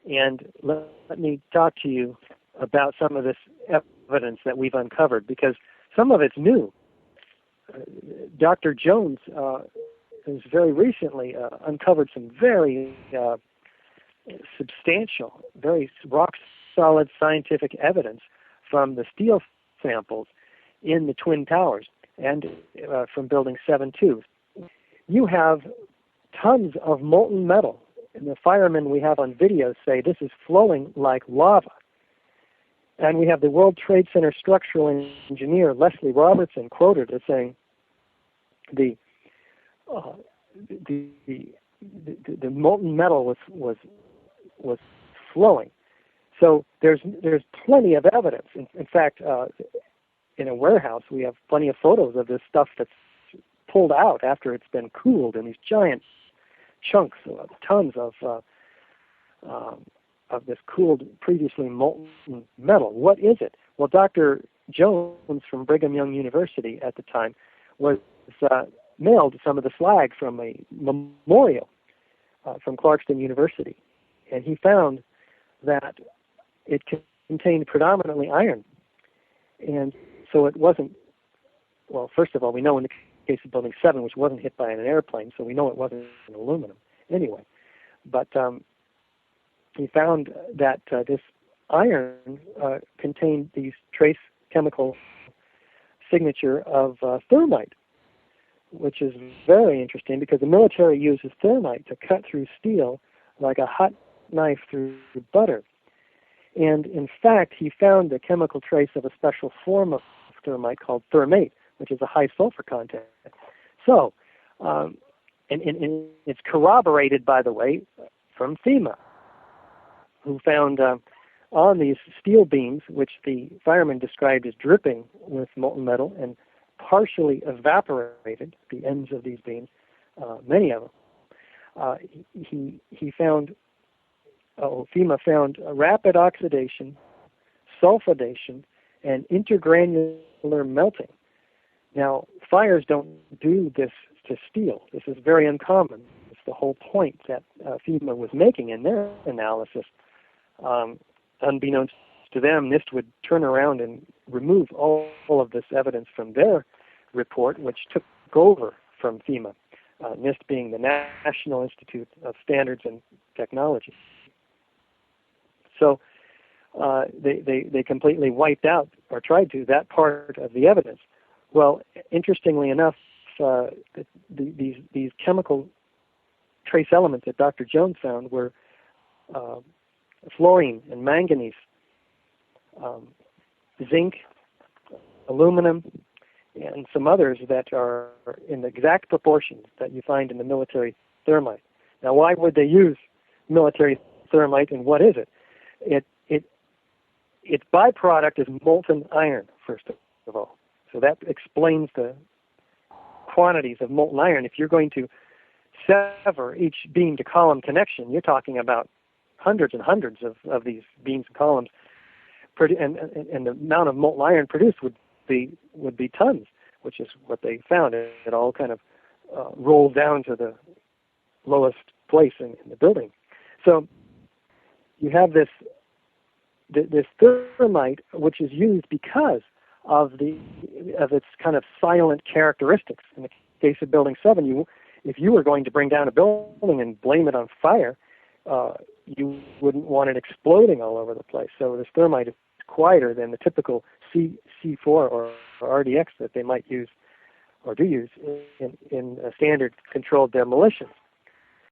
And let me talk to you about some of this evidence that we've uncovered, because some of it's new. Dr. Jones has very recently uncovered some very substantial, very rock-solid scientific evidence from the steel samples in the Twin Towers and from Building 7-2. You have tons of molten metal, and the firemen we have on video say this is flowing like lava. And we have the World Trade Center structural engineer, Leslie Robertson, quoted as saying the molten metal was flowing. So there's plenty of evidence. In fact, in a warehouse, we have plenty of photos of this stuff that's pulled out after it's been cooled in these giant chunks, tons of this cooled, previously molten metal. What is it? Well, Dr. Jones from Brigham Young University at the time was mailed some of the slag from a memorial from Clarkston University, and he found that it contained predominantly iron. And so it wasn't, well, first of all, we know in the case of Building 7, which wasn't hit by an airplane, so we know it wasn't aluminum anyway. But he found that this iron contained these trace chemical signature of thermite, which is very interesting because the military uses thermite to cut through steel like a hot knife through butter. And in fact, he found a chemical trace of a special form of thermite called thermate, which is a high sulfur content. So, and it's corroborated, by the way, from FEMA, who found on these steel beams, which the firemen described as dripping with molten metal and partially evaporated, the ends of these beams, many of them, he found, FEMA found rapid oxidation, sulfidation, and intergranular melting. Now, fires don't do this to steel. This is very uncommon. It's the whole point that FEMA was making in their analysis. Unbeknownst to them, NIST would turn around and remove all of this evidence from their report, which took over from FEMA, NIST being the National Institute of Standards and Technology. So they completely wiped out, or tried to, that part of the evidence. Well, interestingly enough, these chemical trace elements that Dr. Jones found were fluorine and manganese, zinc, aluminum, and some others that are in the exact proportions that you find in the military thermite. Now, why would they use military thermite, and what is it? Its byproduct is molten iron, first of all. So that explains the quantities of molten iron. If you're going to sever each beam to column connection, you're talking about hundreds and hundreds of these beams and columns, and the amount of molten iron produced would be tons, which is what they found. It all kind of rolls down to the lowest place in the building. So you have this thermite, which is used because of its kind of silent characteristics. In the case of Building 7, if you were going to bring down a building and blame it on fire, you wouldn't want it exploding all over the place. So this thermite is quieter than the typical C4 or RDX that they might use or do use in standard controlled demolitions.